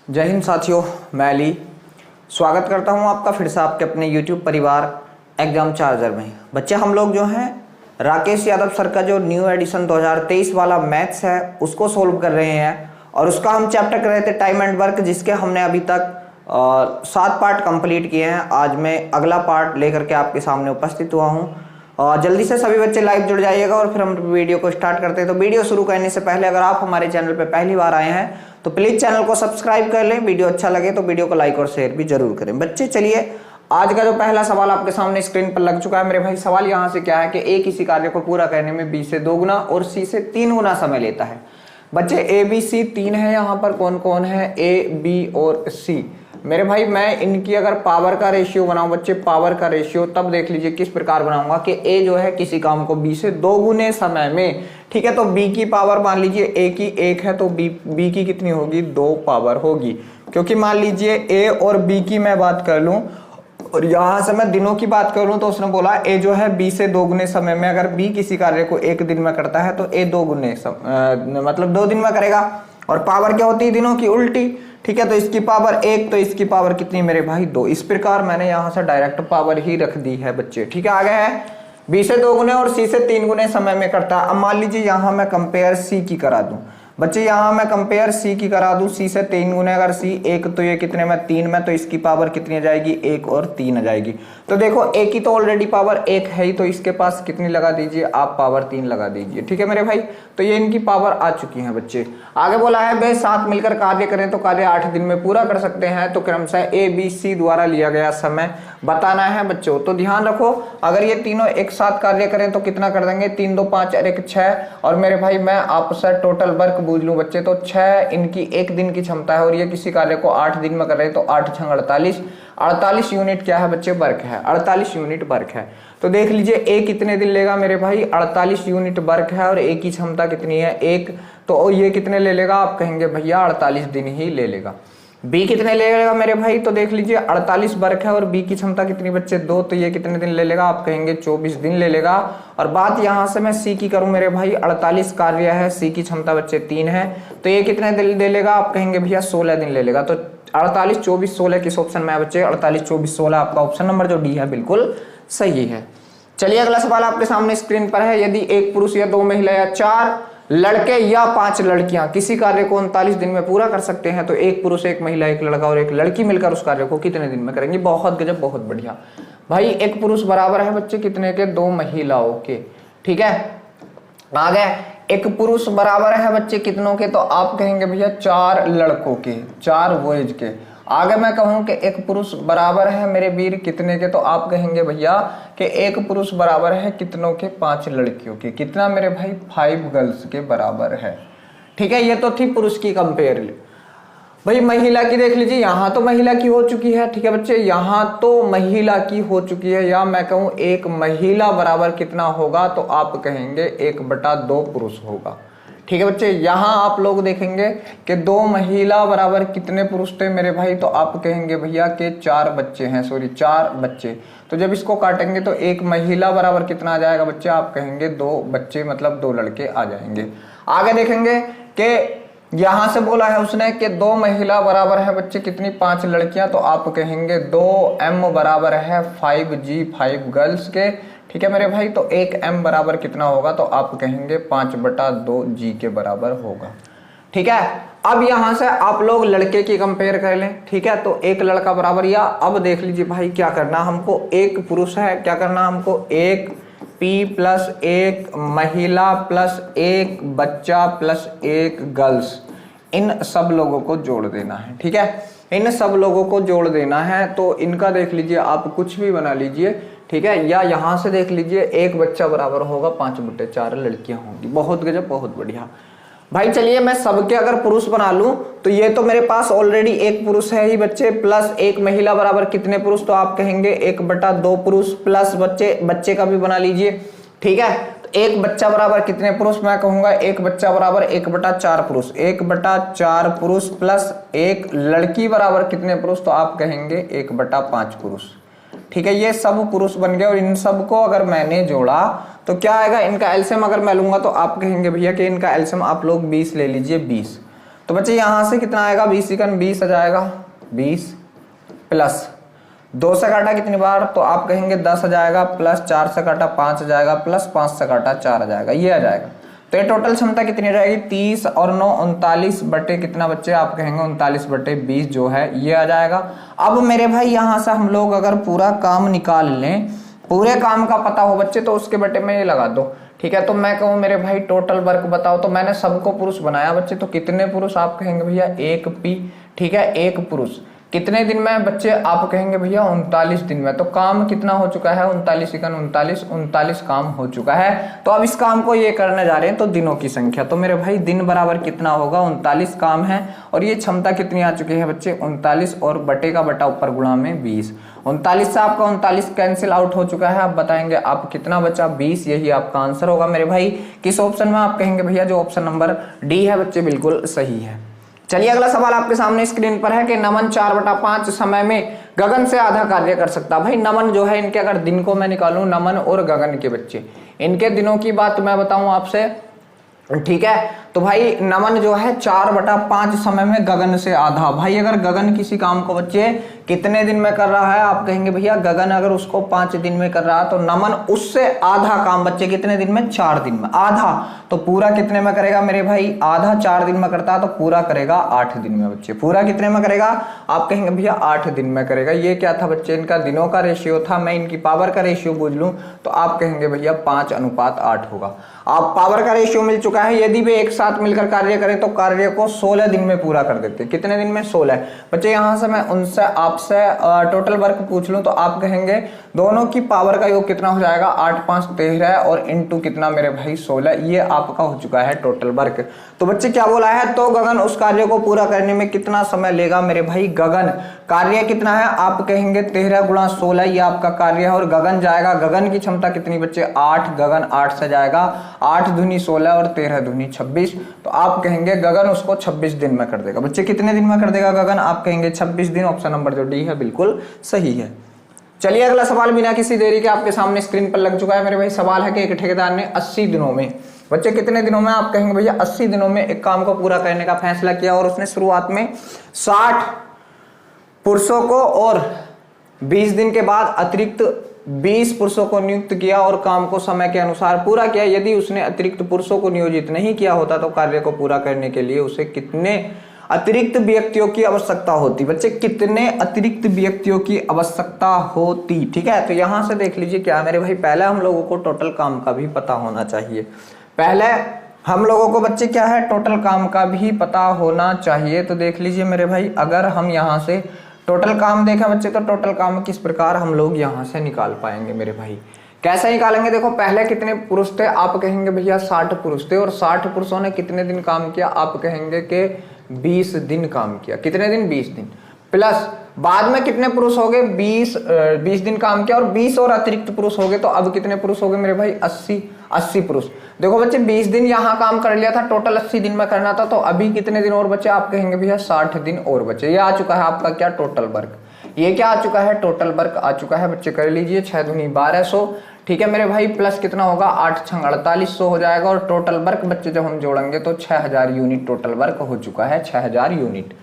जय हिंद साथियों, मैं अली स्वागत करता हूं आपका फिर से आपके अपने YouTube परिवार एग्जाम चार्जर में। बच्चे हम लोग जो हैं राकेश यादव सर का जो न्यू एडिशन 2023 वाला मैथ्स है उसको सोल्व कर रहे हैं और उसका हम चैप्टर कर रहे थे टाइम एंड वर्क, जिसके हमने अभी तक 7 पार्ट कंप्लीट किए हैं। आज मैं अगला पार्ट लेकर के आपके सामने उपस्थित हुआ हूँ। जल्दी से सभी बच्चे लाइव जुड़ जाइएगा और फिर हम वीडियो को स्टार्ट करते हैं। तो वीडियो शुरू करने से पहले अगर आप हमारे चैनल पर पहली बार आए हैं तो प्लीज चैनल को सब्सक्राइब कर लें। वीडियो अच्छा लगे तो वीडियो को लाइक और शेयर भी जरूर करें। बच्चे चलिए, आज का जो पहला सवाल आपके सामने स्क्रीन पर लग चुका है मेरे भाई। सवाल यहाँ से क्या है कि ए किसी कार्य को पूरा करने में बी से 2 गुना और सी से 3 गुना समय लेता है। बच्चे ए बी सी 3 है, यहाँ पर कौन कौन है ए बी और सी। मेरे भाई मैं इनकी अगर पावर का रेशियो बनाऊं बच्चे, पावर का रेशियो, तब देख लीजिए किस प्रकार बनाऊंगा कि ए जो है किसी काम को बी से 2 गुने समय में, ठीक है। तो बी की पावर मान लीजिए ए की 1 है तो बी की कितनी होगी, 2 पावर होगी। क्योंकि मान लीजिए ए और बी की मैं बात कर लूं और यहां से मैं दिनों की बात कर लूं तो उसने बोला ए जो है बी से 2 गुने समय में, अगर बी किसी कार्य को 1 दिन में करता है तो ए 2 गुने मतलब 2 दिन में करेगा। और पावर क्या होती है दिनों की, उल्टी, ठीक है। तो इसकी पावर 1 तो इसकी पावर कितनी मेरे भाई 2। इस प्रकार मैंने यहां से डायरेक्ट पावर ही रख दी है बच्चे, ठीक है। आगे है बी से 2 गुने और सी से 3 गुने समय में करता है। अब मान लीजिए यहां मैं कंपेयर सी की करा दूं बच्चे, यहां मैं कंपेयर सी की करा दूं, सी से 3 गुने, अगर सी 1 तो ये कितने में 3 में, तो इसकी पावर कितनी आ जाएगी 1 और 3 आ जाएगी। तो देखो ए की तो ऑलरेडी पावर 1 है ही, तो इसके पास कितनी लगा दीजिए आप, पावर 3 लगा दीजिए, ठीक है मेरे भाई। तो ये इनकी पावर आ चुकी है बच्चे। आगे बोला है वे साथ मिलकर कार्य करें तो कार्य 8 दिन में पूरा कर सकते हैं। तो क्रमशः ए बी सी द्वारा लिया गया समय बताना है बच्चों। तो ध्यान रखो, अगर ये तीनों एक साथ कार्य करें तो कितना कर देंगे, 3 2 5 और 1 6। और मेरे भाई मैं आपसे टोटल वर्क बूझ लूं बच्चे, तो 6 इनकी 1 दिन की क्षमता है और ये किसी कार्य को 8 दिन में कर रहे हैं। तो 8 6 48, 48 यूनिट क्या है बच्चे, वर्क है, 48 यूनिट वर्क है। तो देख लीजिए ए कितने दिन लेगा मेरे भाई, 48 यूनिट वर्क है और ए की क्षमता कितनी है 1, तो ये कितने ले लेगा, आप कहेंगे भैया 48 दिन ही ले लेगा। बी कितने ले लेगा मेरे भाई, तो देख लीजिए 48 वर्क है और बी की क्षमता कितनी बच्चे 2, तो ये कितने दिन ले लेगा, आप कहेंगे 24 दिन ले लेगा। और बात यहां से मैं सी की करूं मेरे भाई, 48 कार्य है, सी की क्षमता बच्चे 3 है, तो ये कितने दिन ले लेगा, आप कहेंगे भैया 16 दिन ले लेगा। तो 48 24 16 किस ऑप्शन में है बच्चे, 48 24 16 आपका ऑप्शन नंबर जो डी है बिल्कुल सही है। चलिए अगला सवाल आपके सामने स्क्रीन पर है। यदि एक पुरुष या 2 महिला या 4 लड़के या 5 लड़कियां किसी कार्य को 39 दिन में पूरा कर सकते हैं तो एक पुरुष, एक महिला, एक लड़का और एक लड़की मिलकर उस कार्य को कितने दिन में करेंगे। बहुत गजब, बहुत बढ़िया भाई। एक पुरुष बराबर है बच्चे कितने के, 2 महिलाओं के, ठीक है। आगे एक पुरुष बराबर है बच्चे कितनों के, तो आप कहेंगे भैया 4 लड़कों के, 4 बॉयज के। आगे मैं कहूं कि एक पुरुष बराबर है मेरे वीर कितने के, तो आप कहेंगे भैया कि एक पुरुष बराबर है कितनों के, 5 लड़कियों के। कितना मेरे भाई, 5 गर्ल्स के बराबर है, ठीक है। ये तो थी पुरुष की कंपेयर। भाई महिला की देख लीजिए, यहाँ तो महिला की हो चुकी है, ठीक है बच्चे, यहाँ तो महिला की हो चुकी है। या मैं कहूँ एक महिला बराबर कितना होगा, तो आप कहेंगे 1/2 पुरुष होगा, ठीक है बच्चे। यहाँ आप लोग देखेंगे कि 2 महिला बराबर कितने पुरुष थे मेरे भाई, तो आप कहेंगे भैया कि 4 बच्चे हैं, सॉरी 4 बच्चे। तो जब इसको काटेंगे तो एक महिला बराबर कितना आ जाएगा बच्चे, आप कहेंगे 2 बच्चे, मतलब 2 लड़के आ जाएंगे। आगे देखेंगे कि यहां से बोला है उसने कि 2 महिला बराबर है बच्चे कितनी, 5 लड़कियां, तो आप कहेंगे 2m बराबर है 5g 5 गर्ल्स के, ठीक है मेरे भाई। तो 1m बराबर कितना होगा, तो आप कहेंगे 5/2g के बराबर होगा, ठीक है। अब यहां से आप लोग लड़के की कंपेयर कर लें, ठीक है। तो एक लड़का बराबर, या अब देख लीजिए भाई क्या करना हमको, एक पुरुष है, क्या करना हमको, 1 P प्लस 1 महिला प्लस 1 बच्चा प्लस 1 गर्ल्स, इन सब लोगों को जोड़ देना है, ठीक है। इन सब लोगों को जोड़ देना है, तो इनका देख लीजिए आप कुछ भी बना लीजिए, ठीक है। या यहां से देख लीजिए एक बच्चा बराबर होगा 5/4 लड़कियां होंगी। बहुत गजब, बहुत बढ़िया भाई। चलिए मैं सबके अगर पुरुष बना लूं तो ये तो मेरे पास ऑलरेडी एक पुरुष है ही बच्चे, प्लस एक महिला बराबर कितने पुरुष, तो आप कहेंगे 1/2 पुरुष, प्लस बच्चे का भी बना लीजिए, ठीक है। तो एक बच्चा बराबर कितने पुरुष, मैं कहूंगा एक बच्चा बराबर 1/4 पुरुष, 1/4 पुरुष, प्लस एक लड़की बराबर कितने पुरुष, तो आप कहेंगे 1/5 पुरुष, ठीक है। ये सब पुरुष बन गए और इन सब को अगर मैंने जोड़ा तो क्या आएगा, इनका एलसीएम अगर मैं लूंगा तो आप कहेंगे भैया कि इनका एलसीएम आप लोग 20 ले लीजिए, 20। तो बच्चे यहाँ से कितना आएगा 20 इकन 20 आ जाएगा, 20 प्लस 2 से काटा कितनी बार, तो आप कहेंगे 10 आ जाएगा, प्लस 4 से काटा 5 आ जाएगा, प्लस 5 से काटा 4 आ जाएगा, ये आ जाएगा। तो ये टोटल क्षमता कितनी रहेगी 30 और 9 39 बटे कितना बच्चे, आप कहेंगे 39 बटे 20 जो है ये आ जाएगा। अब मेरे भाई यहाँ से हम लोग अगर पूरा काम निकाल लें, पूरे काम का पता हो बच्चे, तो उसके बटे में ये लगा दो, ठीक है। तो मैं कहूँ मेरे भाई टोटल वर्क बताओ, तो मैंने सबको पुरुष बनाया बच्चे, तो कितने पुरुष, आप कहेंगे भैया 1 पी, ठीक है, 1 पुरुष कितने दिन में बच्चे, आप कहेंगे भैया 39 दिन में। तो काम कितना हो चुका है 39 इकन 39 काम हो चुका है। तो अब इस काम को ये करने जा रहे हैं तो दिनों की संख्या, तो मेरे भाई दिन बराबर कितना होगा 39 काम है, और ये क्षमता कितनी आ चुकी है बच्चे 39, और बटे का बटा ऊपर गुणा में 20। 39 से आपका 39 कैंसिल आउट हो चुका है। आप बताएंगे आप कितना बचा 20, यही आपका आंसर होगा मेरे भाई। किस ऑप्शन में, आप कहेंगे भैया जो ऑप्शन नंबर डी है बच्चे बिल्कुल सही है। चलिए अगला सवाल आपके सामने स्क्रीन पर है कि नमन 4/5 समय में गगन से आधा कार्य कर सकता। भाई नमन जो है, इनके अगर दिन को मैं निकालूं, नमन और गगन के बच्चे, इनके दिनों की बात मैं बताऊं आपसे, ठीक है। तो भाई नमन जो है 4/5 समय में गगन से आधा। भाई अगर गगन किसी काम को बच्चे कितने दिन में कर रहा है, आप कहेंगे भैया गगन अगर उसको 5 दिन में कर रहा है, तो नमन उससे आधा काम बच्चे कितने दिन में, 4 दिन में। आधा तो पूरा कितने में करेगा मेरे भाई, आधा 4 दिन में करता है तो पूरा करेगा 8 दिन में बच्चे। पूरा कितने में करेगा, आप कहेंगे भैया 8 दिन में करेगा। ये क्या था बच्चे, इनका दिनों का रेशियो था। मैं इनकी पावर का रेशियो बूझ लूं तो आप कहेंगे भैया 5:8 होगा। आप पावर का रेशियो मिल चुका है। यदि वे एक साथ मिलकर कार्य करें तो कार्य को 16 दिन में पूरा कर देते। कितने दिन में, 16 बच्चे। यहां से मैं उनसे आपसे टोटल वर्क पूछ लूं तो आप कहेंगे दोनों की पावर का योग कितना हो जाएगा, 8 5 13 और इंटू कितना मेरे भाई 16, ये आपका हो चुका है टोटल वर्क। तो बच्चे क्या बोला है, तो गगन उस कार्य को पूरा करने में कितना समय लेगा मेरे भाई, गगन कार्य कितना है, आप कहेंगे 13 × 16, ये आपका कार्य है। और गगन जाएगा, गगन की क्षमता कितनी बच्चे 8, गगन 8 से जाएगा, 8 दूनी 16 और 13 दूनी 26, तो आप कहेंगे गगन उसको 26 दिन में कर देगा। बच्चे कितने दिन में कर देगा गगन, आप कहेंगे 26 दिन। ऑप्शन नंबर जो डी है बिल्कुल सही है। चलिए अगला सवाल बिना किसी देरी के आपके सामने स्क्रीन पर लग चुका है मेरे भाई। सवाल है कि एक ठेकेदार ने 80 दिनों में, बच्चे कितने दिनों में, आप कहेंगे भैया 80 दिनों में एक काम को पूरा करने का फैसला किया, और उसने शुरुआत में 60 पुरुषों को और 20 दिन के बाद अतिरिक्त 20 पुरुषों को नियुक्त किया और काम को समय के अनुसार पूरा किया। यदि उसने अतिरिक्त पुरुषों को नियोजित नहीं किया होता तो कार्य को पूरा करने के लिए उसे कितने अतिरिक्त व्यक्तियों की आवश्यकता होती। बच्चे कितने अतिरिक्त व्यक्तियों की आवश्यकता होती, ठीक है। तो यहां से देख लीजिए क्या मेरे भाई, पहले हम लोगों को टोटल काम का भी पता होना चाहिए। पहले हम लोगों को बच्चे क्या है, टोटल काम का भी पता होना चाहिए। तो देख लीजिए मेरे भाई, अगर हम यहाँ से टोटल काम देखें बच्चे, तो टोटल काम किस प्रकार हम लोग यहाँ से निकाल पाएंगे मेरे भाई, कैसे निकालेंगे। देखो पहले कितने पुरुष थे, आप कहेंगे भैया 60 पुरुष थे, और 60 पुरुषों ने कितने दिन काम किया, आप कहेंगे कि 20 दिन काम किया। कितने दिन, 20 दिन। प्लस बाद में कितने पुरुष हो गए, 20 दिन काम किया, और 20 और अतिरिक्त पुरुष हो गए, तो अब कितने पुरुष हो गए मेरे भाई, 80 पुरुष। देखो बच्चे 20 दिन यहाँ काम कर लिया था, टोटल 80 दिन में करना था, तो अभी कितने दिन और बचे, आप कहेंगे भैया 60 दिन और बचे। ये आ चुका है आपका क्या, टोटल वर्क। ये क्या आ चुका है, टोटल वर्क आ चुका है बच्चे। कर लीजिए 6 दूनी 1200, ठीक है मेरे भाई, प्लस कितना होगा 8 × 4800 हो जाएगा, और टोटल वर्क बच्चे जब हम जोड़ेंगे तो 6000 यूनिट टोटल वर्क हो चुका है, 6000 यूनिट।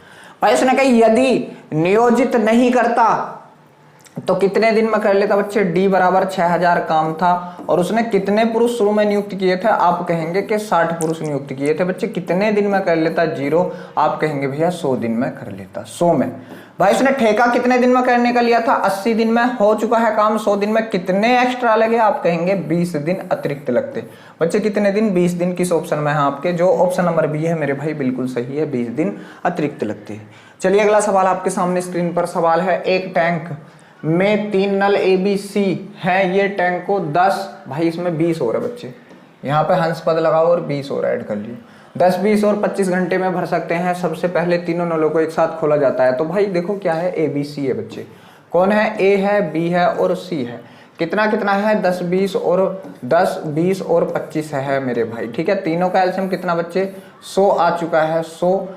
भाई इसने कहा यदि नियोजित नहीं करता तो कितने दिन में कर लेता बच्चे, डी बराबर 6000 काम था, और उसने कितने पुरुष शुरू में नियुक्त किए थे, आप कहेंगे कि 60 पुरुष नियुक्त किए थे। बच्चे कितने दिन में कर लेता, 0, आप कहेंगे भैया 100 दिन में कर लेता, 100 में। भाई इसने ठेका कितने दिन में करने का लिया था, 80 दिन में हो चुका है काम, 100 दिन में कितने एक्स्ट्रा लगे, आप कहेंगे 20 दिन अतिरिक्त लगते। बच्चे कितने दिन, 20 दिन। किस ऑप्शन में है आपके, जो ऑप्शन नंबर बी है मेरे भाई बिल्कुल सही है, 20 दिन अतिरिक्त लगते हैं। चलिए अगला सवाल आपके सामने स्क्रीन पर सवाल है, एक टैंक में 3 नल ABC है, ये टैंक को 10, भाई इसमें 20 हो रहा है बच्चे, यहाँ पे हंस पद लगाओ और 20 और ऐड कर लियो, 10 20 और 25 घंटे में भर सकते हैं। सबसे पहले तीनों नलों को एक साथ खोला जाता है। तो भाई देखो क्या है, ABC है बच्चे, कौन है, A है, B है और C है। कितना कितना है, 10 20 और 25 है मेरे भाई, ठीक है। तीनों का एलसीएम कितना बच्चे, 100 आ चुका है, 100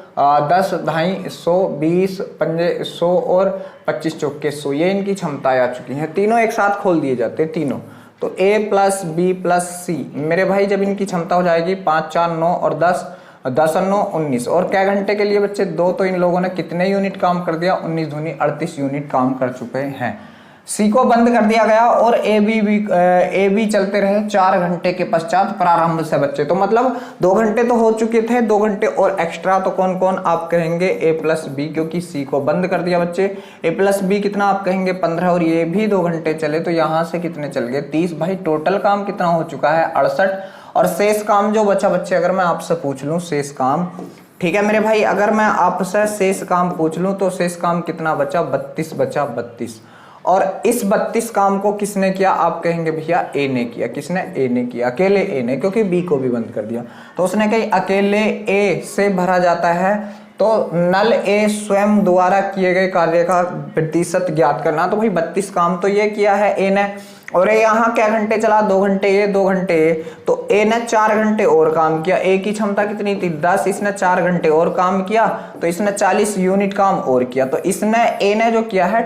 10 ढाई 100 20 पंजे 100 और 25 चौके 100, ये इनकी क्षमताएं आ चुकी हैं। तीनों एक साथ खोल दिए जाते हैं तीनों, तो A + B + C मेरे भाई जब इनकी क्षमता हो जाएगी 5 4 9 और 10 10 9 19 और क्या घंटे के लिए बच्चे 2, तो इन लोगों ने कितने यूनिट काम कर दिया, 19 दूनी 38 यूनिट काम कर चुके हैं। सी को बंद कर दिया गया और ए बी चलते रहे 4 घंटे के पश्चात प्रारंभ से बच्चे। तो मतलब 2 घंटे तो हो चुके थे, 2 घंटे और एक्स्ट्रा, तो कौन कौन आप कहेंगे ए प्लस बी, क्योंकि सी को बंद कर दिया बच्चे। ए प्लस बी कितना आप कहेंगे 15 और ये भी 2 घंटे चले तो यहाँ से कितने चल गए 30। भाई टोटल काम कितना हो चुका है 68 और शेष काम जो बचा बच्चे, अगर मैं आपसे पूछ लूं शेष काम, ठीक है मेरे भाई, अगर मैं आपसे शेष काम पूछ लूं तो शेष काम कितना बचा 32 बचा 32। और इस 32 काम को किसने किया आप कहेंगे भैया ए ने किया। किसने, ए ने किया, अकेले ए ने, क्योंकि बी को भी बंद कर दिया। तो उसने कही अकेले ए से भरा जाता है, तो नल ए स्वयं द्वारा किए गए कार्य का प्रतिशत ज्ञात करना। तो भाई 32 काम तो ये किया है ए ने, और ये यहाँ क्या घंटे चला 2 घंटे ये 2 घंटे ये, तो ए ने 4 घंटे और काम किया। ए की क्षमता कितनी थी 10, इसने 4 घंटे और काम किया तो इसने 40 यूनिट काम और किया। तो इसने ए ने जो किया है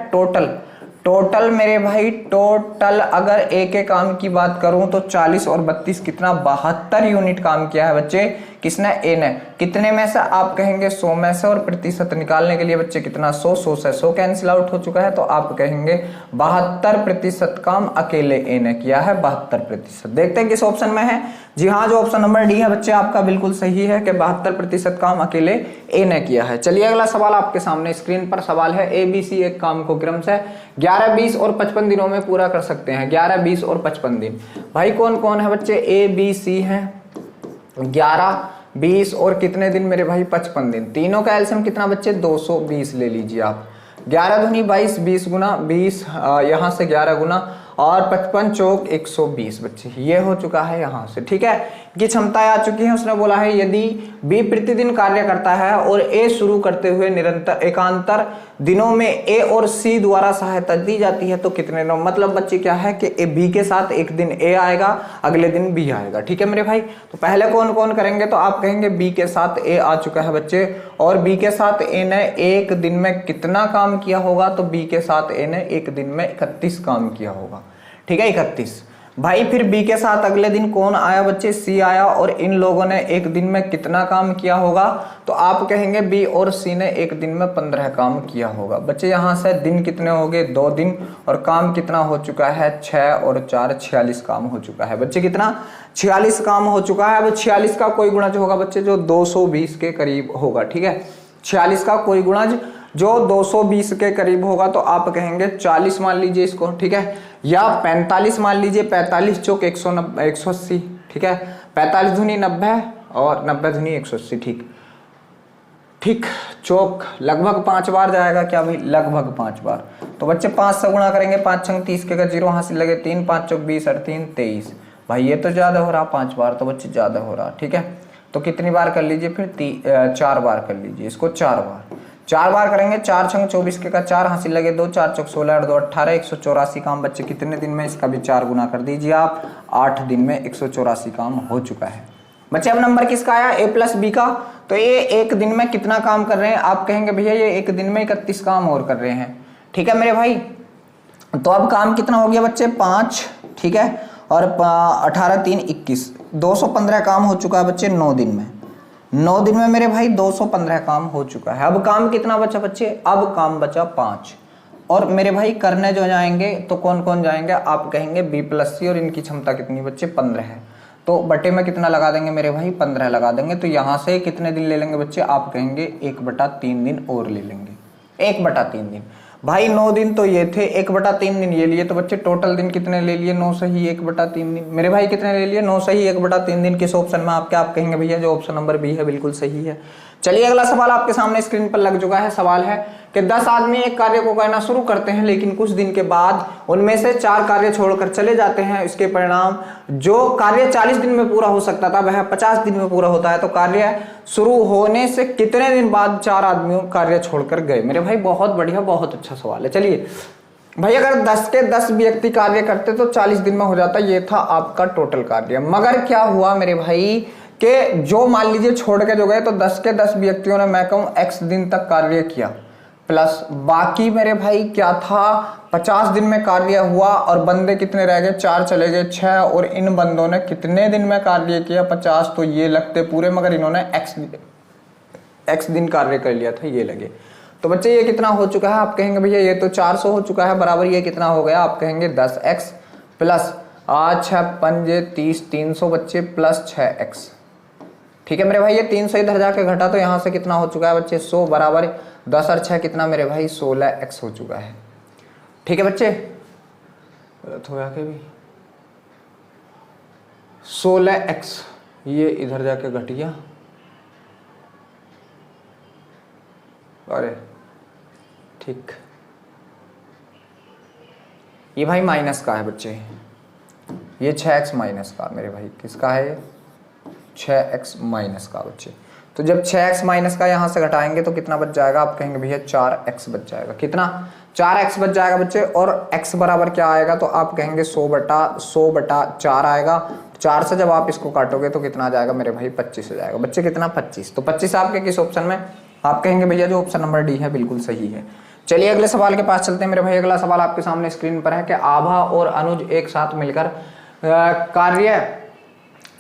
टोटल मेरे भाई, टोटल अगर ए के काम की बात करूं तो 40 और 32 कितना 72 यूनिट काम किया है बच्चे। किसने, ए ने। कितने में से आप कहेंगे 100 में से, और प्रतिशत निकालने के लिए बच्चे कितना 100 से 100 कैंसिल आउट हो चुका है, तो आप कहेंगे 72% काम अकेले ए ने किया है, 72%। देखते हैं किस ऑप्शन में है। जी हाँ, जो ऑप्शन नंबर डी है बच्चे आपका बिल्कुल सही है कि 72% काम अकेले ए ने किया है। चलिए अगला सवाल आपके सामने स्क्रीन पर सवाल है। ए बी सी एक काम को क्रम से 11 20 और 55 दिनों में पूरा कर सकते हैं। 11 20 और 55 दिन। भाई कौन कौन है बच्चे, ए बी सी है, 11 20 और कितने दिन मेरे भाई 55 दिन। तीनों का एलसीएम कितना बच्चे 220 ले लीजिए आप। 11 दूनी 22, 20 गुना 20, यहाँ से 11 गुना और 55 चौक 120 बच्चे, ये हो चुका है यहाँ से। ठीक है, की क्षमताएं आ चुकी हैं। उसने बोला है यदि बी प्रतिदिन कार्य करता है और ए शुरू करते हुए निरंतर एकांतर दिनों में ए और सी द्वारा सहायता दी जाती है तो कितने दिनों, मतलब बच्चे क्या है कि ए बी के साथ एक दिन ए आएगा, अगले दिन बी आएगा। ठीक है मेरे भाई, तो पहले कौन कौन करेंगे, तो आप कहेंगे बी के साथ ए आ चुका है बच्चे, और बी के साथ ए ने एक दिन में कितना काम किया होगा, तो बी के साथ ए ने एक दिन में 31 काम किया होगा। ठीक है 31। भाई फिर बी के साथ अगले दिन कौन आया बच्चे, सी आया, और इन लोगों ने एक दिन में कितना काम किया होगा, तो आप कहेंगे बी और सी ने एक दिन में 15 काम किया होगा। बच्चे यहाँ से दिन कितने हो गए 2 दिन, और काम कितना हो चुका है 6 और 4 46 काम हो चुका है बच्चे। कितना 46 काम हो चुका है। अब 46 का कोई गुणज होगा बच्चे जो 220 के करीब होगा। ठीक है, 46 का कोई गुणज जो 220 के करीब होगा, तो आप कहेंगे 40 मान लीजिए इसको। ठीक है, या 45 मान लीजिए, 45 चौक 180। ठीक है, 45 दूनी 90 और 90 दूनी 180। ठीक, चौक लगभग 5 बार जाएगा क्या भाई, लगभग 5 बार। तो बच्चे 5 से गुणा करेंगे, 5 छंग 30 के 0 हासिल लगे 3, 5 चौक 20 और 3 23। भाई ये तो ज्यादा हो रहा 5 बार, तो बच्चे ज्यादा हो रहा। ठीक है, तो कितनी बार कर लीजिए फिर 4 बार कर लीजिए इसको, 4 बार करेंगे। 4 छंग 24 के 4 हासिल लगे 2, 4 चौक 16 और 2 18, 184 काम बच्चे कितने दिन में, इसका भी 4 गुना कर दीजिए आप, 8 दिन में 184 काम हो चुका है बच्चे। अब नंबर किसका आया, ए प्लस बी का। तो ये एक दिन में कितना काम कर रहे हैं, आप कहेंगे भैया ये एक दिन में 31 काम और कर रहे हैं। ठीक है मेरे भाई, तो अब काम कितना हो गया बच्चे 5। ठीक है, और 18 3 21, 215 काम हो चुका है बच्चे 9 दिन में। 9 दिन में मेरे भाई 215 काम हो चुका है। अब काम कितना बचा बच्चे, अब काम बचा 5। और मेरे भाई करने जो जाएंगे तो कौन कौन जाएंगे, आप कहेंगे बी प्लस सी, और इनकी क्षमता कितनी बच्चे 15 है, तो बटे में कितना लगा देंगे मेरे भाई 15 लगा देंगे। तो यहाँ से कितने दिन ले लेंगे बच्चे, आप कहेंगे 1/3 दिन और ले लेंगे, 1/3 दिन। भाई 9 दिन तो ये थे, 1/3 दिन ये लिए, तो बच्चे टोटल दिन कितने ले लिए 9 सही 1/3 दिन। मेरे भाई कितने ले लिए 9 सही 1/3 दिन। किस ऑप्शन में आपके, आप कहेंगे भैया जो ऑप्शन नंबर बी है बिल्कुल सही है। चलिए अगला सवाल आपके सामने स्क्रीन पर लग चुका है। सवाल है कि 10 आदमी एक कार्य को करना शुरू करते हैं, लेकिन कुछ दिन के बाद उनमें से 4 कार्य छोड़कर चले जाते हैं। इसके परिणाम जो कार्य 40 दिन में पूरा हो सकता था वह 50 दिन में पूरा होता है। तो कार्य शुरू होने से कितने दिन बाद 4 आदमियों कार्य छोड़कर गए। मेरे भाई बहुत बढ़िया, बहुत अच्छा सवाल है। चलिए भाई, अगर 10 के 10 व्यक्ति कार्य करते तो 40 दिन में हो जाता, ये था आपका टोटल कार्य। मगर क्या हुआ मेरे भाई कि जो मान लीजिए छोड़ के जो गए, तो 10 के 10 व्यक्तियों ने मैं कहूं x दिन तक कार्य किया, प्लस बाकी मेरे भाई क्या था, 50 दिन में कार्य हुआ और बंदे कितने रह गए, 4 चले गए 6, और इन बंदों ने कितने दिन में कार्य किया 50, तो ये लगते पूरे, मगर इन्होंने x दिन कार्य कर लिया था, ये लगे। तो बच्चे ये कितना हो चुका है, आप कहेंगे भैया ये तो 400 हो चुका है, बराबर ये कितना हो गया, आप कहेंगे 10x प्लस 8 6 पंजे 30, 300 बच्चे प्लस 6x। ठीक है मेरे भाई, ये 300 इधर जाके घटा तो यहाँ से कितना हो चुका है बच्चे 100, बराबर 10 और 6 कितना मेरे भाई 16x हो चुका है। ठीक है बच्चे, गलत हो जाके भी 16x, ये इधर जाके घट गया, अरे ठीक, ये भाई माइनस का है बच्चे, ये 6x माइनस का मेरे भाई, किसका है ये 6x माइनस का बच्चे। तो जब 6x माइनस का यहाँ से घटाएंगे तो कितना बच जाएगा, आप कहेंगे भैया 4x बच जाएगा, कितना 4x बच जाएगा बच्चे, और x बराबर क्या आएगा, तो आप कहेंगे 100/4 आएगा। 4 से जब आप इसको काटोगे तो कितना आ जाएगा मेरे भाई 25 हो जाएगा बच्चे, कितना 25। तो 25 आपके किस ऑप्शन में, आप कहेंगे भैया जो ऑप्शन नंबर डी है बिल्कुल सही है। चलिए अगले सवाल के पास चलते हैं मेरे भाई। अगला सवाल आपके सामने स्क्रीन पर है कि आभा और अनुज एक साथ मिलकर कार्य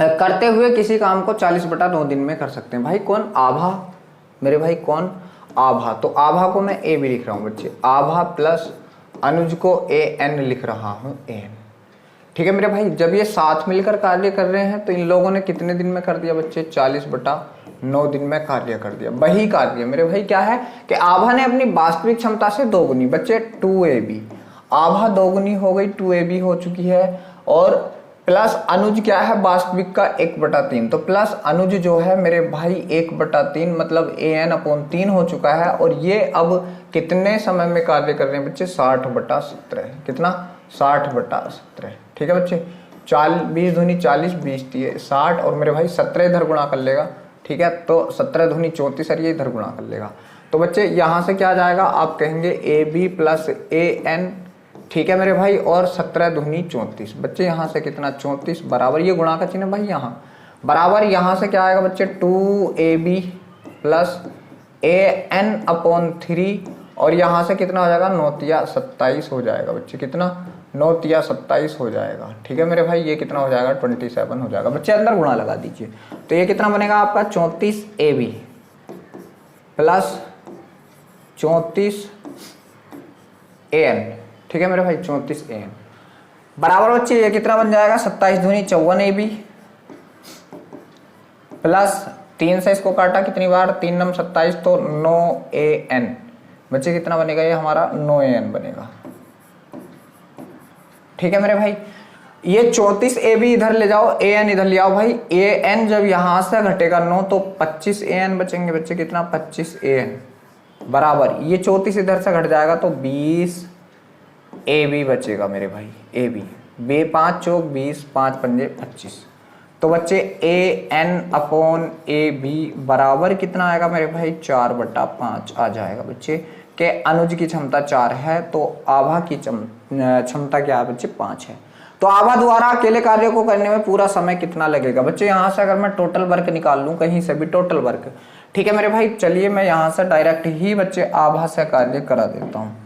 करते हुए किसी काम को 40/9 दिन में कर सकते हैं। भाई कौन, आभा मेरे भाई, कौन आभा, तो आभा को मैं ए भी लिख रहा हूं बच्चे, आभा प्लस अनुज को AN लिख रहा हूं, AN। ठीक है मेरे भाई, जब ये साथ मिलकर कार्य कर रहे हैं तो इन लोगों ने कितने दिन में कर दिया बच्चे, 40/9 दिन में कार्य कर दिया। वही कार्य मेरे भाई क्या है कि आभा ने अपनी वास्तविक क्षमता से दोगुनी बच्चे 2AB, आभा दोगुनी हो गई 2AB हो चुकी है, और प्लस अनुज क्या है वास्तविक का 1/3, तो प्लस अनुज जो है मेरे भाई 1/3 मतलब AN/3 हो चुका है, और ये अब कितने समय में कार्य कर रहे हैं बच्चे 60/17, कितना 60/17। ठीक है बच्चे, 20 दूनी 40, 20 दिए 60, और मेरे भाई 17 इधर गुणा कर लेगा। ठीक है, तो 17 दूनी 34 और ये इधर गुणा कर लेगा, तो बच्चे यहाँ से क्या आ जाएगा, आप कहेंगे AB प्लस AN। ठीक है मेरे भाई, और 17 दूनी 34 बच्चे, यहाँ से कितना 34, बराबर ये गुणा का चिन्ह भाई यहाँ, बराबर यहाँ से क्या आएगा बच्चे 2AB प्लस AN/3, और यहाँ से कितना हो जाएगा 9 27 हो जाएगा बच्चे, कितना 9 27 हो जाएगा। ठीक है मेरे भाई, ये कितना हो जाएगा 27 हो जाएगा बच्चे, अंदर गुणा लगा दीजिए, तो ये कितना बनेगा आपका 34AB प्लस 34 AN। ठीक है मेरे भाई 34 AN बराबर बच्चे ये कितना बन जाएगा 27 दूनी 54 AB प्लस 3 से इसको काटा कितनी बार, 3 नम 27, तो 9 AN बच्चे, कितना बनेगा ये हमारा 9 AN बनेगा। ठीक है मेरे भाई, ये 34 AB इधर ले जाओ, AN इधर ले आओ भाई, AN जब यहां से घटेगा 9 तो 25 AN बचेंगे बच्चे, कितना 25 AN बराबर, ये 34 इधर से घट जाएगा तो 20 AB बचेगा मेरे भाई, AB 5 चौक 20, 5 पंजे 25, तो बच्चे AN/AB बराबर कितना आएगा मेरे भाई 4/5 आ जाएगा बच्चे, के अनुज की क्षमता 4 है तो आभा की क्षमता क्या है बच्चे 5 है। तो आभा द्वारा अकेले कार्य को करने में पूरा समय कितना लगेगा बच्चे, यहाँ से अगर मैं टोटल वर्क निकाल लूँ कहीं से भी टोटल वर्क, ठीक है मेरे भाई, चलिए मैं यहाँ से डायरेक्ट ही बच्चे आभा से कार्य करा देता हूँ।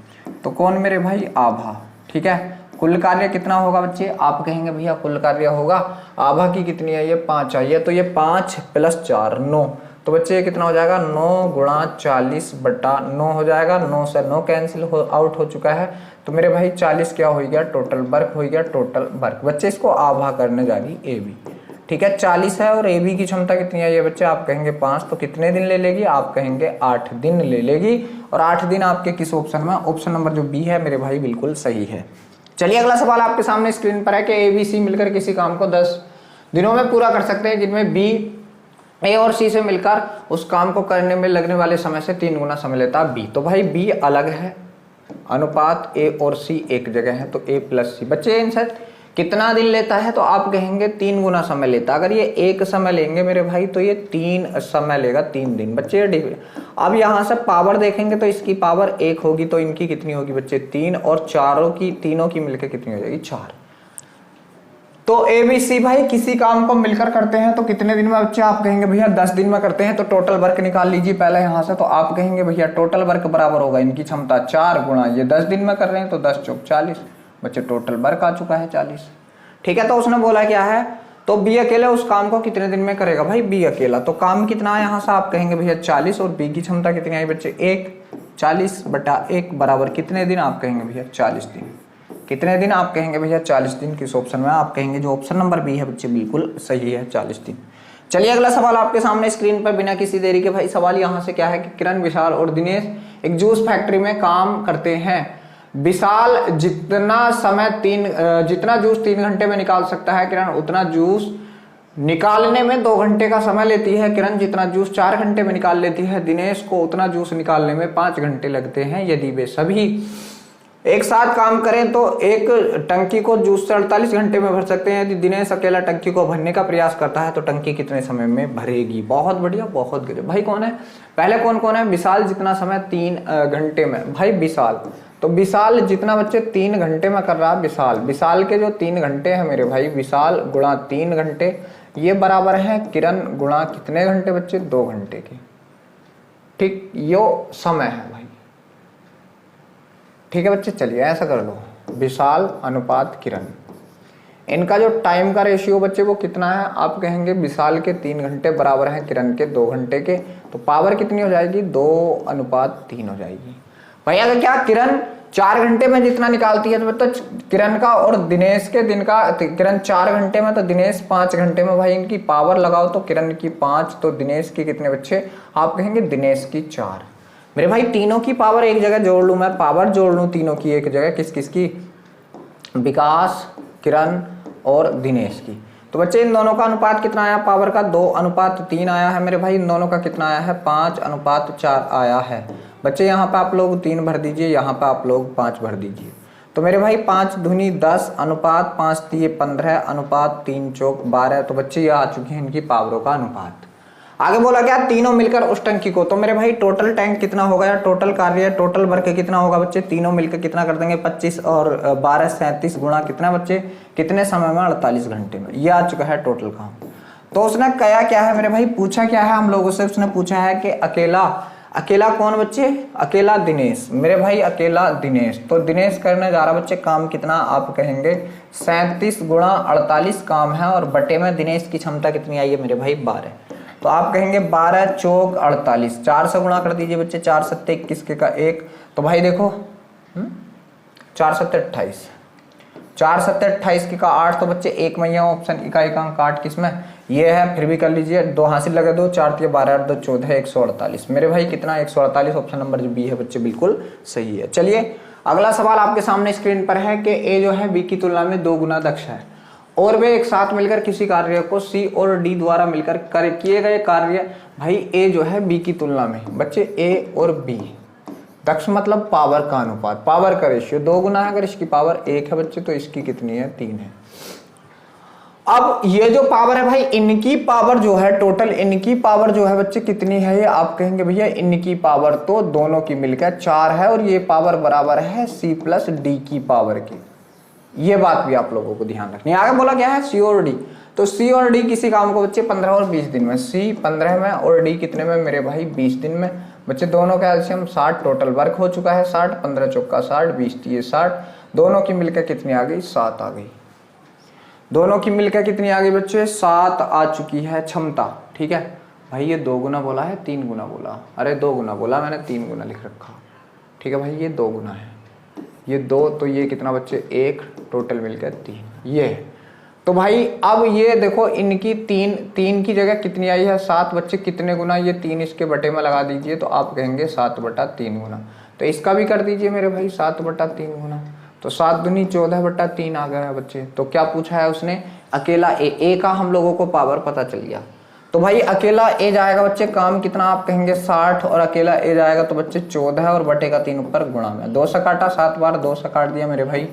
तो कौन मेरे भाई आभा, ठीक है, कुल कार्य कितना होगा बच्चे, आप कहेंगे भैया कुल कार्य होगा, आभा की कितनी है ये 5 आई है, तो ये 5 + 4 9, तो बच्चे ये कितना हो जाएगा 9 × 40/9 हो जाएगा, 9 से 9 कैंसिल आउट हो चुका है, तो मेरे भाई 40 क्या हो गया टोटल वर्क हो गया, टोटल वर्क बच्चे इसको आभा करने जाएगी AB। ठीक है 40 है और AB की क्षमता कितनी है ये बच्चे, आप कहेंगे 5, तो कितने दिन ले लेगी, आप कहेंगे 8 दिन ले लेगी, और 8 दिन आपके किस ऑप्शन में, ऑप्शन नंबर जो B है मेरे भाई बिल्कुल सही है। चलिए अगला सवाल आपके सामने स्क्रीन पर है कि ABC मिलकर किसी काम को 10 दिनों में पूरा कर सकते हैं, जिनमें B A और C से मिलकर उस काम को करने में लगने वाले समय से 3 गुना समय लेता है B। तो भाई B अलग है, अनुपात A और C एक जगह है, तो A + C बच्चे आंसर कितना दिन लेता है, तो आप कहेंगे 3 गुना समय लेता। अगर ये 1 समय लेंगे मेरे भाई तो ये 3 समय लेगा, 3 दिन बच्चे। अब यहाँ से पावर देखेंगे तो इसकी पावर 1 होगी, तो इनकी कितनी होगी बच्चे 3, और तीनों की मिलकर कितनी हो जाएगी 4। तो ए बी सी भाई किसी काम को मिलकर करते हैं तो कितने दिन में बच्चे, आप कहेंगे भैया 10 दिन में करते हैं, तो टोटल वर्क निकाल लीजिए पहले यहां से। तो आप कहेंगे भैया टोटल वर्क बराबर होगा इनकी क्षमता 4 गुणा ये 10 दिन में कर रहे हैं तो 10 चौक 40, बच्चे टोटल वर्क आ चुका है 40। ठीक है, तो उसने बोला क्या है, तो बी अकेला उस काम को कितने दिन में करेगा, भाई बी अकेला। तो काम कितना है यहाँ से, आप कहेंगे भैया 40, और बी की क्षमता कितनी आई बच्चे 1, 40/1 बराबर कितने दिन, आप कहेंगे भैया 40 दिन। कितने दिन, आप कहेंगे भैया 40 दिन। किस ऑप्शन में, आप कहेंगे जो ऑप्शन नंबर बी है बच्चे बिल्कुल सही है, 40 दिन। चलिए अगला सवाल आपके सामने स्क्रीन पर बिना किसी देरी के। भाई सवाल यहाँ से क्या है कि किरण, विशाल और दिनेश एक जूस फैक्ट्री में काम करते हैं। विशाल जितना जूस 3 घंटे में निकाल सकता है, किरण उतना जूस निकालने में 2 घंटे का समय लेती है। किरण जितना जूस 4 घंटे में निकाल लेती है, दिनेश को उतना जूस निकालने में 5 घंटे लगते हैं। यदि वे सभी एक साथ काम करें तो एक टंकी को जूस से 48 घंटे में भर सकते हैं। यदि दिनेश अकेला टंकी को भरने का प्रयास करता है तो टंकी कितने समय में भरेगी। बहुत बढ़िया, बहुत गजब। भाई कौन है, पहले कौन है, विशाल जितना समय 3 घंटे में, भाई विशाल, तो विशाल जितना बच्चे 3 घंटे में कर रहा है, विशाल के जो 3 घंटे हैं मेरे भाई, विशाल गुणा 3 घंटे, ये बराबर है किरण गुणा कितने घंटे बच्चे, 2 घंटे के। ठीक, यो समय है भाई। ठीक है बच्चे, चलिए ऐसा कर लो, विशाल अनुपात किरण, इनका जो टाइम का रेशियो बच्चे वो कितना है, आप कहेंगे विशाल के 3 घंटे बराबर है किरण के 2 घंटे के, तो पावर कितनी हो जाएगी, 2:3 हो जाएगी। भाई अगर क्या किरण 4 घंटे में जितना निकालती है तो किरण का और दिनेश के दिन का, किरण 4 घंटे में तो दिनेश 5 घंटे में। भाई इनकी पावर लगाओ तो किरण की 5 तो दिनेश की कितने बच्चे, आप कहेंगे दिनेश की 4। मेरे भाई तीनों की पावर एक जगह जोड़ लूं, मैं पावर जोड़ लूं तीनों की एक जगह, किस किस की, विकास, किरण और दिनेश की। तो बच्चे इन दोनों का अनुपात कितना आया, पावर का 2:3 आया है मेरे भाई। इन दोनों का कितना आया है, 5:4 आया है बच्चे। यहाँ पे आप लोग 3 भर दीजिए, यहाँ पे आप लोग 5 भर दीजिए। तो मेरे भाई 5 दूनी 10 अनुपात 5 3 15 अनुपात 3 चौक 12। तो बच्चे ये आ चुके हैं इनकी पावरों का अनुपात। आगे बोला क्या, तीनों मिलकर उस टंकी को, तो मेरे भाई टोटल टैंक कितना होगा या टोटल कार्य, टोटल वर्क कितना होगा बच्चे, तीनों मिलकर कितना कर देंगे 25 और 12 37 गुणा कितना बच्चे, कितने समय में, 48 घंटे में। ये आ चुका है टोटल काम। तो उसने कहा क्या है मेरे भाई, पूछा क्या है हम लोगों से, उसने पूछा है कि अकेला कौन बच्चे, अकेला दिनेश, मेरे भाई अकेला दिनेश। तो दिनेश करने जा रहा बच्चे काम कितना, आप कहेंगे 37 गुणा 48 काम है, और बटे में दिनेश की क्षमता कितनी आई है मेरे भाई 12। तो आप कहेंगे 12 चौक 48, 4 से गुणा कर दीजिए बच्चे, 4 7 21 के का 1। तो भाई देखो 4 7 28, 4 7 28 के का 8। तो बच्चे 1 में ऑप्शन इकाई का अंक 8 किसमें, ये है, फिर भी कर लीजिए, 2 हासिल लगे 2, 4 3 12 8 2 14 148। मेरे भाई कितना 148, ऑप्शन नंबर जो बी है बच्चे बिल्कुल सही है। चलिए अगला सवाल आपके सामने स्क्रीन पर है कि ए जो है बी की तुलना में 2 गुना दक्ष है और वे एक साथ मिलकर किसी कार्य को सी और डी द्वारा मिलकर किए गए कार्य। भाई ए जो है बी की तुलना में बच्चे, ए और बी, दक्ष मतलब पावर का अनुपात, पावर का रेशियो 2 गुना है। अगर इसकी पावर 1 है बच्चे तो इसकी कितनी है, 3 है। अब ये जो पावर है भाई, इनकी पावर जो है, टोटल इनकी पावर जो है बच्चे कितनी है, ये आप कहेंगे भैया इनकी पावर तो दोनों की मिलकर 4 है, और ये पावर बराबर है सी प्लस डी की पावर की। ये बात भी आप लोगों को ध्यान रखनी है। आगे बोला क्या है, सी और डी। तो सी और डी किसी काम को बच्चे 15 और 20 दिन में, सी 15 में और डी कितने में मेरे भाई 20 दिन में। बच्चे दोनों का एलसीएम 60, टोटल वर्क हो चुका है 60, 15 चौका 60, 20 ये 60, दोनों की मिलकर कितनी आ गई, 7 आ गई। दोनों की मिलकर कितनी आ गई बच्चे, 7 आ चुकी है क्षमता। ठीक है भाई, ये 2 गुना बोला है 3 गुना बोला, अरे 2 गुना बोला मैंने, 3 गुना लिख रखा। ठीक है भाई, ये 2 गुना है, ये 2, तो ये कितना बच्चे 1, टोटल मिलकर 3 ये। तो भाई अब ये देखो इनकी 3 की जगह कितनी आई है, 7 बच्चे, कितने गुना, ये 3 इसके बटे में लगा दीजिए तो आप कहेंगे 7/3 गुना। तो इसका भी कर दीजिए मेरे भाई 7/3 गुना, तो 7 दूनी 14/3 आ गया बच्चे। तो क्या पूछा है उसने, अकेला ए का हम लोगों को पावर पता चल गया। तो भाई अकेला ए जाएगा बच्चे, काम कितना, आप कहेंगे 60, और अकेला ए जाएगा तो बच्चे 14 और बटे का 3 ऊपर गुणा में 2 से काटा 7 बार, 2 से काट दिया मेरे भाई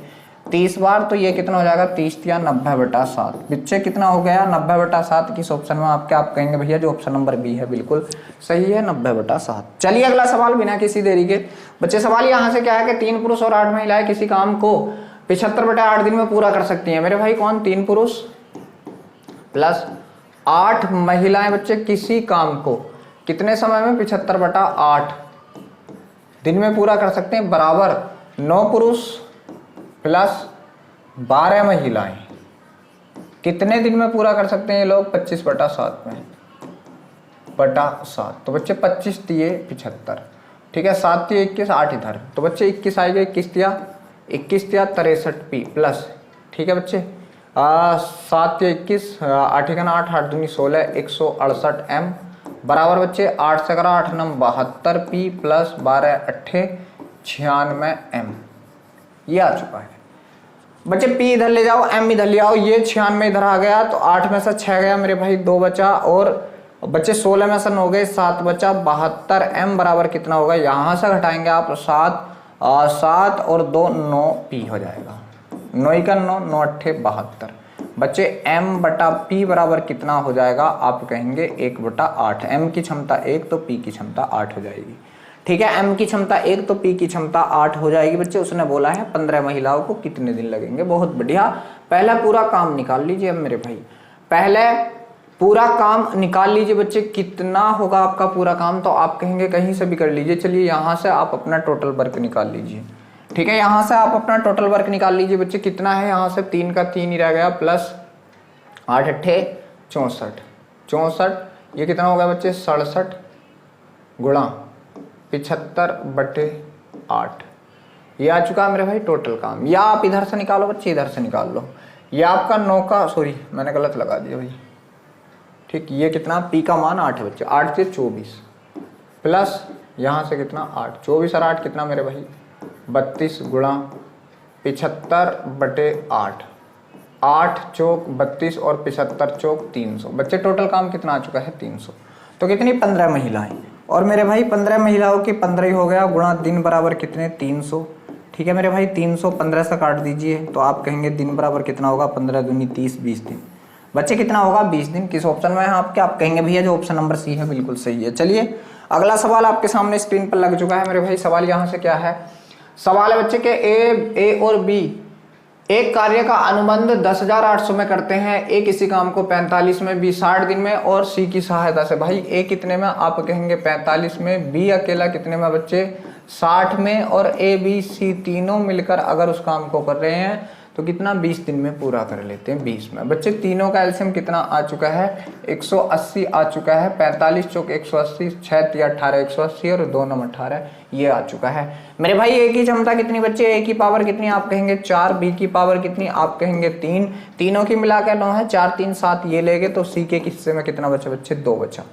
30 बार, तो ये कितना हो जाएगा 30 या 90/7। बच्चे कितना हो गया 90/7। किस ऑप्शन में आप कहेंगे भैया जो ऑप्शन नंबर बी है बिल्कुल सही है, 90/7। चलिए अगला सवाल बिना किसी देरी के बच्चे, सवाल यहाँ से क्या है कि 3 पुरुष और 8 महिलाएं किसी काम को 75/8 दिन में पूरा कर सकती हैं मेरे भाई कौन? 3 पुरुष प्लस 8 महिलाएं बच्चे किसी काम को कितने समय में? 75/8 दिन में पूरा कर सकते हैं, बराबर 9 पुरुष प्लस 12 महिलाएं कितने दिन में पूरा कर सकते हैं ये लोग? 25/7 में बटा 7। तो बच्चे 25 दिए 75, ठीक है, 7 दिए 21, 8 इधर, तो बच्चे 21 आएगा, 21 दिया 63p प्लस, ठीक है बच्चे 7 दिया 21, 8 1 8, 8 दूनी 16, 168m बराबर बच्चे 8 से 8 9 72p प्लस 12 8 96m। ये आ चुका है बच्चे। p इधर ले जाओ, m इधर ले आओ, ये 96 इधर आ गया, तो 8 में से 6 गया मेरे भाई, 2 बचा, और बच्चे 16 में से 9 गए, 7 बचा, 72m बराबर कितना होगा? यहां से घटाएंगे आप 7 और 2 9p हो जाएगा, 9 का 9 9 8 72 बच्चे m बटा p बराबर कितना हो जाएगा? आप कहेंगे 1/8। m की क्षमता 1 तो p की क्षमता 8 हो जाएगी, ठीक है, m की क्षमता 1 तो p की क्षमता 8 हो जाएगी बच्चे। उसने बोला है 15 महिलाओं को कितने दिन लगेंगे। बहुत बढ़िया, पहला पूरा काम निकाल लीजिए अब मेरे भाई, पहले पूरा काम निकाल लीजिए बच्चे। कितना होगा आपका पूरा काम? तो आप कहेंगे कहीं से भी कर लीजिए। चलिए यहाँ से आप अपना टोटल वर्क निकाल लीजिए, ठीक है, यहाँ से आप अपना टोटल वर्क निकाल लीजिए बच्चे। कितना है? यहाँ से 3 का 3 ही रह गया, प्लस 8 8 64, ये कितना होगा बच्चे? 67 गुणा 75/8, ये आ चुका है मेरे भाई टोटल काम। या आप इधर से निकालो बच्चे, इधर से निकाल लो, ये आपका 9 का, सॉरी मैंने गलत लगा दिया भाई, ठीक, ये कितना? p का मान 8 है बच्चे, 8 से 24 प्लस यहाँ से कितना? 8, 24 और 8 कितना मेरे भाई? 32 गुणा 75/8, 8 चौक 32 और 75 चौक 300 बच्चे। टोटल काम कितना आ चुका है? 300। तो कितनी? 15 महिलाएं, और मेरे भाई 15 महिलाओं की 15 ही हो गया, गुणा दिन बराबर कितने? 300, ठीक है मेरे भाई, 300 15 से काट दीजिए तो आप कहेंगे दिन बराबर कितना होगा? 15 दूनी 30, 20 दिन बच्चे कितना होगा? 20 दिन। किस ऑप्शन में है आपके? आप कहेंगे भैया जो ऑप्शन नंबर सी है बिल्कुल सही है। चलिए अगला सवाल आपके सामने स्क्रीन पर लग चुका है मेरे भाई। सवाल यहाँ से क्या है? सवाल है बच्चे के ए और बी एक कार्य का अनुबंध 10,800 में करते हैं, ए किसी काम को 45 में, बी 60 दिन में, और सी की सहायता से। भाई ए कितने में? आप कहेंगे 45 में, बी अकेला कितने में बच्चे? 60 में, और ए बी सी तीनों मिलकर अगर उस काम को कर रहे हैं तो कितना? 20 दिन में पूरा कर लेते हैं, 20 में। बच्चे तीनों का एलसीएम कितना आ चुका है? 180 आ चुका है, 45 चौक 180, 6 3 18 180 और 2 9 18 ये आ चुका है मेरे भाई। ए की क्षमता कितनी बच्चे? ए की पावर कितनी? आप कहेंगे 4, बी की पावर कितनी? आप कहेंगे 3, तीनों की मिलाकर 9 है, 4 3 7 ये लेंगे तो सी के हिस्से में कितना बचा बच्चे? 2 बचा,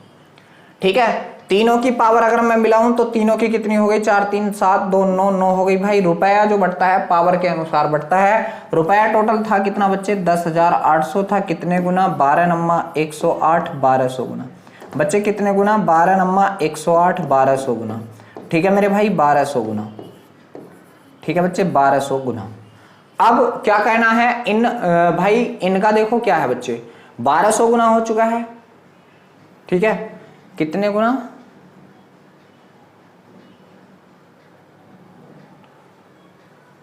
ठीक है। तीनों की पावर अगर मैं मिलाऊं तो तीनों की कितनी हो गई? 4 3 7 2 9 9 हो गई भाई। रुपया जो बढ़ता है पावर के अनुसार बढ़ता है। रुपया टोटल था कितना बच्चे? 10,800 था। कितने गुना? 12 नम्मा 108 1200 गुना बच्चे। कितने गुना? 12 नम्मा 108 1200 गुना, ठीक है मेरे भाई, 1200 गुना, ठीक है बच्चे, 1200 गुना। अब क्या कहना है इन भाई, इनका देखो क्या है बच्चे, 1200 गुना हो चुका है, ठीक है। कितने गुना?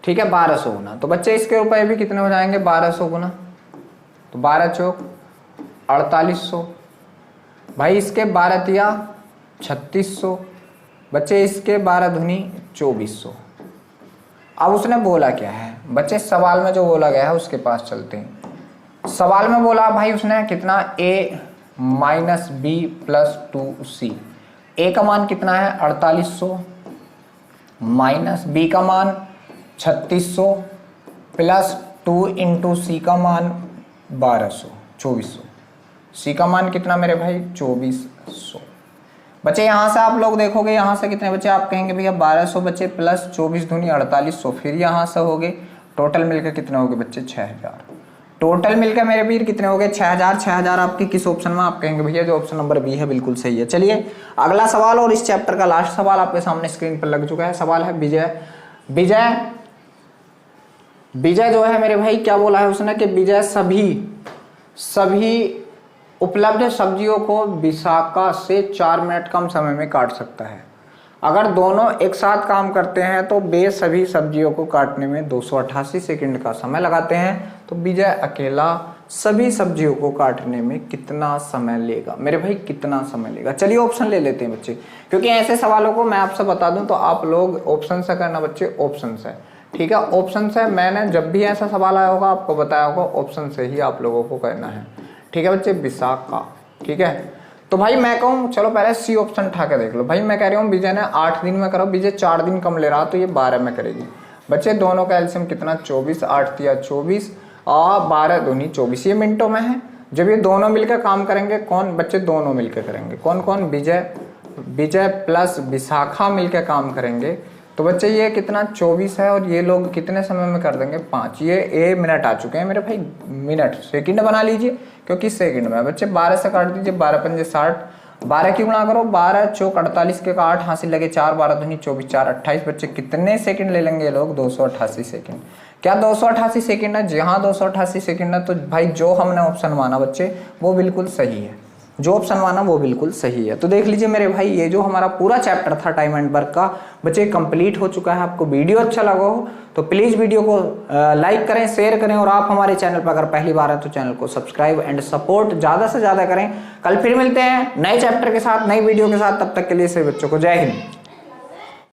ठीक है 1200 गुना। तो बच्चे इसके रुपए भी कितने हो जाएंगे? 1200 गुना, तो 12 चौक 4800 भाई। इसके 12 तिया 3600 बच्चे। इसके 12 धुनी 2400। अब उसने बोला क्या है बच्चे? सवाल में जो बोला गया है उसके पास चलते हैं। सवाल में बोला भाई उसने कितना? a minus B plus 2c। A का मान कितना है? 4800 माइनस बी का मान 3600 प्लस 2 इंटू सी का मान 1200 2400। सी का मान कितना मेरे भाई? 2400 बच्चे। यहाँ से आप लोग देखोगे यहाँ से कितने बच्चे? आप कहेंगे भैया 1200 बच्चे प्लस 24 दूनी 4800, फिर यहाँ से हो गए टोटल मिलकर कितने हो गए बच्चे? 6000। टोटल मिलकर मेरे वीर कितने हो गए? 6000। 6000 आपके किस ऑप्शन में? आप कहेंगे भैया जो ऑप्शन नंबर बी है बिल्कुल सही है। चलिए अगला सवाल और इस चैप्टर का लास्ट सवाल आपके सामने स्क्रीन पर लग चुका है। सवाल है विजय जो है मेरे भाई क्या बोला है उसने कि विजय सभी उपलब्ध सब्जियों को विशाखा से 4 मिनट कम समय में काट सकता है। अगर दोनों एक साथ काम करते हैं तो वे सभी सब्जियों को काटने में 288 सेकंड का समय लगाते हैं, तो विजय अकेला सभी सब्जियों को काटने में कितना समय लेगा? मेरे भाई कितना समय लेगा? चलिए ऑप्शन ले लेते हैं बच्चे, क्योंकि ऐसे सवालों को मैं आपसे बता दूं तो आप लोग ऑप्शन से करना बच्चे, ऑप्शन से, ठीक है। ऑप्शन से मैंने जब भी ऐसा सवाल आया होगा आपको बताया होगा, ऑप्शन से ही आप लोगों को करना है, ठीक है बच्चे। विशाखा, ठीक है। तो भाई मैं कहूँ चलो पहले सी ऑप्शन उठा के देख लो। भाई मैं कह रही हूँ विजय ने 8 दिन में करो, विजय 4 दिन कम ले रहा तो ये 12 में करेगी। बच्चे दोनों का एलसीएम कितना? 24, 8 या 24 और 12 दूनी 24, ये मिनटों में है। जब ये दोनों मिलकर काम करेंगे, कौन बच्चे? दोनों मिलकर करेंगे। कौन कौन? विजय प्लस विशाखा मिलकर काम करेंगे, तो बच्चे ये कितना? 24 है, और ये लोग कितने समय में कर देंगे? 5। ये ए मिनट आ चुके हैं मेरे भाई, मिनट सेकंड बना लीजिए क्योंकि सेकंड में। बच्चे 12 से काट दीजिए, 12 पंजे 60, 12 की गुणा करो, 12 चौक 48 के 8 हासिल लगे 4, 12 दूनी 24, 4 28। बच्चे कितने सेकंड ले लेंगे ये लोग? 288 सेकंड। क्या 288 सेकंड है? जी हाँ 288 सेकंड है। तो भाई जो हमने ऑप्शन माना बच्चे वो बिल्कुल सही है, जो ऑप्शन माना वो बिल्कुल सही है। तो देख लीजिए मेरे भाई, ये जो हमारा पूरा चैप्टर था टाइम एंड वर्क का बच्चे कंप्लीट हो चुका है। आपको वीडियो अच्छा लगा हो तो प्लीज़ वीडियो को लाइक करें, शेयर करें, और आप हमारे चैनल पर अगर पहली बार है तो चैनल को सब्सक्राइब एंड सपोर्ट ज़्यादा से ज़्यादा करें। कल फिर मिलते हैं नए चैप्टर के साथ, नई वीडियो के साथ। तब तक के लिए सभी बच्चों को जय हिंद।